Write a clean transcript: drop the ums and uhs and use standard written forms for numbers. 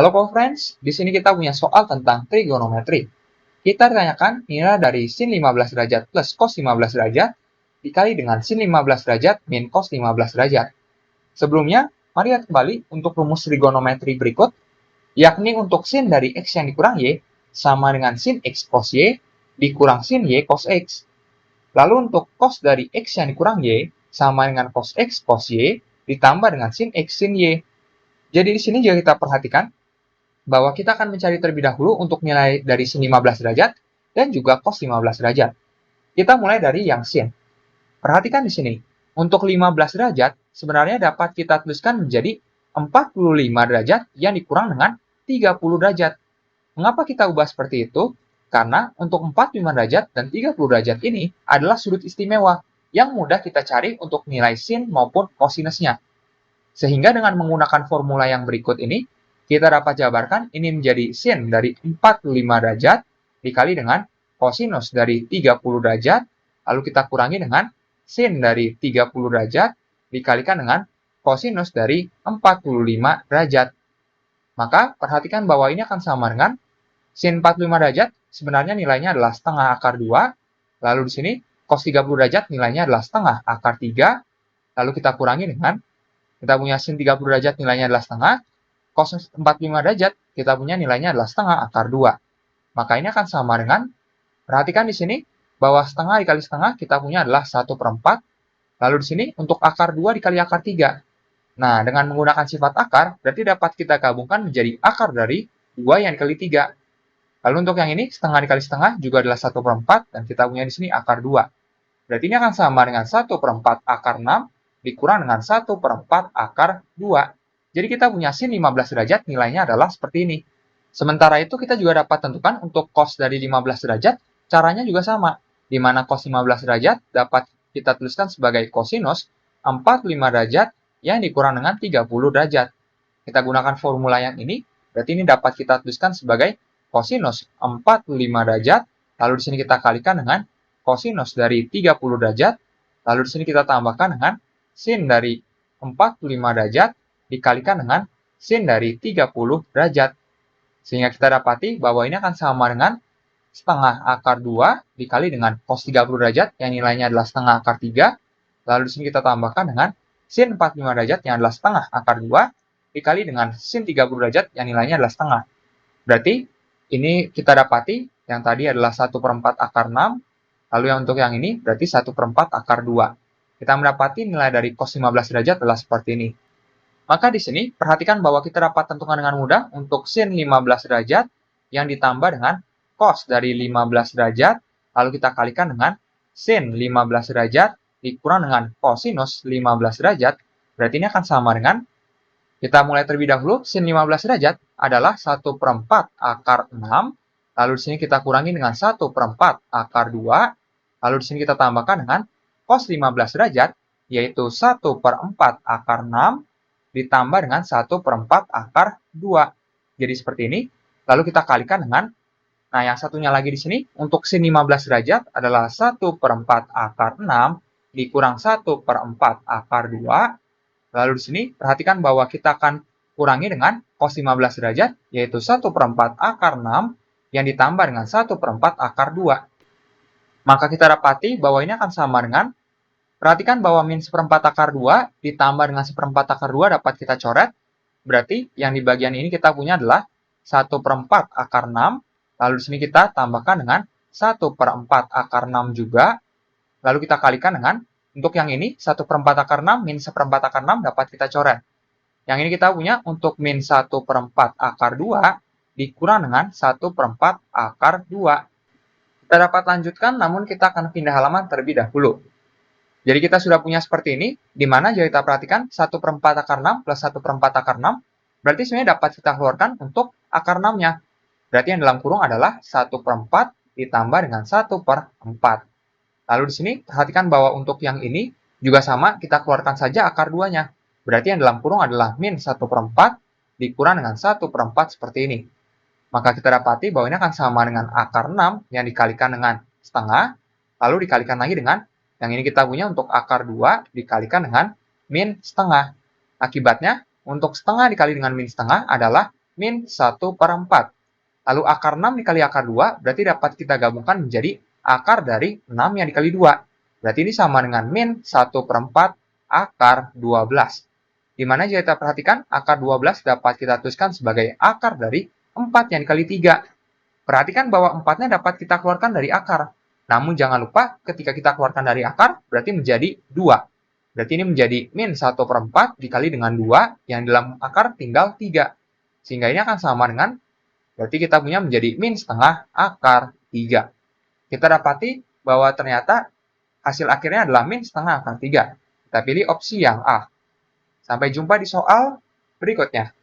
Halo co-friends, di sini kita punya soal tentang trigonometri. Kita tanyakan nilai dari sin 15 derajat plus cos 15 derajat dikali dengan sin 15 derajat min cos 15 derajat. Sebelumnya, mari lihat kembali untuk rumus trigonometri berikut, yakni untuk sin dari x yang dikurang y sama dengan sin x cos y dikurang sin y cos x. Lalu untuk cos dari x yang dikurang y sama dengan cos x cos y ditambah dengan sin x sin y. Jadi di sini jika kita perhatikan, bahwa kita akan mencari terlebih dahulu untuk nilai dari sin 15 derajat dan juga cos 15 derajat. Kita mulai dari yang sin. Perhatikan di sini, untuk 15 derajat sebenarnya dapat kita tuliskan menjadi 45 derajat yang dikurang dengan 30 derajat. Mengapa kita ubah seperti itu? Karena untuk 45 derajat dan 30 derajat ini adalah sudut istimewa yang mudah kita cari untuk nilai sin maupun kosinusnya. Sehingga dengan menggunakan formula yang berikut ini, kita dapat jabarkan ini menjadi sin dari 45 derajat dikali dengan kosinus dari 30 derajat, lalu kita kurangi dengan sin dari 30 derajat dikalikan dengan kosinus dari 45 derajat. Maka perhatikan bahwa ini akan sama dengan sin 45 derajat sebenarnya nilainya adalah setengah akar 2, lalu di sini cos 30 derajat nilainya adalah setengah akar 3, lalu kita kurangi dengan, kita punya sin 30 derajat nilainya adalah setengah, cos 45 derajat, kita punya nilainya adalah setengah akar 2. Maka ini akan sama dengan, perhatikan di sini, bahwa setengah dikali setengah kita punya adalah 1/4. Lalu di sini untuk akar 2 dikali akar 3. Nah, dengan menggunakan sifat akar, berarti dapat kita gabungkan menjadi akar dari 2 yang dikali 3. Lalu untuk yang ini, setengah dikali setengah juga adalah 1/4, dan kita punya di sini akar 2. Berarti ini akan sama dengan 1/4 akar 6 dikurang dengan 1/4 akar 2. Jadi kita punya sin 15 derajat nilainya adalah seperti ini. Sementara itu kita juga dapat tentukan untuk cos dari 15 derajat, caranya juga sama. Di mana cos 15 derajat dapat kita tuliskan sebagai kosinus 45 derajat yang dikurang dengan 30 derajat. Kita gunakan formula yang ini, berarti ini dapat kita tuliskan sebagai kosinus 45 derajat, lalu di sini kita kalikan dengan kosinus dari 30 derajat, lalu di sini kita tambahkan dengan sin dari 45 derajat dikalikan dengan sin dari 30 derajat. Sehingga kita dapati bahwa ini akan sama dengan setengah akar 2 dikali dengan cos 30 derajat yang nilainya adalah setengah akar 3. Lalu di sini kita tambahkan dengan sin 45 derajat yang adalah setengah akar 2 dikali dengan sin 30 derajat yang nilainya adalah setengah. Berarti ini kita dapati yang tadi adalah 1/4 akar 6. Lalu yang untuk yang ini berarti 1/4 akar 2. Kita mendapati nilai dari cos 15 derajat adalah seperti ini. Maka di sini perhatikan bahwa kita dapat tentukan dengan mudah untuk sin 15 derajat yang ditambah dengan cos dari 15 derajat, lalu kita kalikan dengan sin 15 derajat dikurang dengan kosinus 15 derajat, berarti ini akan sama dengan, kita mulai terlebih dahulu, sin 15 derajat adalah 1/4 akar 6, lalu di sini kita kurangi dengan 1/4 akar 2, lalu di sini kita tambahkan dengan cos 15 derajat, yaitu 1/4 akar 6, ditambah dengan 1/4 akar 2. Jadi seperti ini. Lalu kita kalikan dengan, nah yang satunya lagi di sini, untuk sin 15 derajat adalah 1/4 akar 6 dikurang 1/4 akar 2. Lalu di sini, perhatikan bahwa kita akan kurangi dengan cos 15 derajat, yaitu 1/4 akar 6 yang ditambah dengan 1/4 akar 2. Maka kita dapati bahwa ini akan sama dengan, perhatikan bahwa min 1/4 akar 2 ditambah dengan 1/4 akar 2 dapat kita coret. Berarti yang di bagian ini kita punya adalah 1/4 akar 6. Lalu di sini kita tambahkan dengan 1/4 akar 6 juga. Lalu kita kalikan dengan, untuk yang ini 1/4 akar 6 min 1/4 akar 6 dapat kita coret. Yang ini kita punya untuk min 1/4 akar 2 dikurang dengan 1/4 akar 2. Kita dapat lanjutkan, namun kita akan pindah halaman terlebih dahulu. Jadi kita sudah punya seperti ini, di mana jika kita perhatikan 1/4 akar 6 plus 1/4 akar 6, berarti sebenarnya dapat kita keluarkan untuk akar 6-nya. Berarti yang dalam kurung adalah 1/4 ditambah dengan 1/4. Lalu di sini perhatikan bahwa untuk yang ini juga sama, kita keluarkan saja akar 2-nya. Berarti yang dalam kurung adalah min 1/4 dikurang dengan 1/4 seperti ini. Maka kita dapati bahwa ini akan sama dengan akar 6 yang dikalikan dengan setengah, lalu dikalikan lagi dengan, yang ini kita punya untuk akar 2 dikalikan dengan min setengah. Akibatnya, untuk setengah dikali dengan min setengah adalah min 1/4. Lalu akar 6 dikali akar 2 berarti dapat kita gabungkan menjadi akar dari 6 yang dikali 2. Berarti ini sama dengan min 1/4 akar 12. Di mana jika kita perhatikan, akar 12 dapat kita tuliskan sebagai akar dari 4 yang dikali 3. Perhatikan bahwa 4-nya dapat kita keluarkan dari akar. Namun jangan lupa ketika kita keluarkan dari akar, berarti menjadi 2. Berarti ini menjadi min 1/4 dikali dengan 2, yang dalam akar tinggal 3. Sehingga ini akan sama dengan, berarti kita punya menjadi min setengah akar 3. Kita dapati bahwa ternyata hasil akhirnya adalah min setengah akar 3. Kita pilih opsi yang A. Sampai jumpa di soal berikutnya.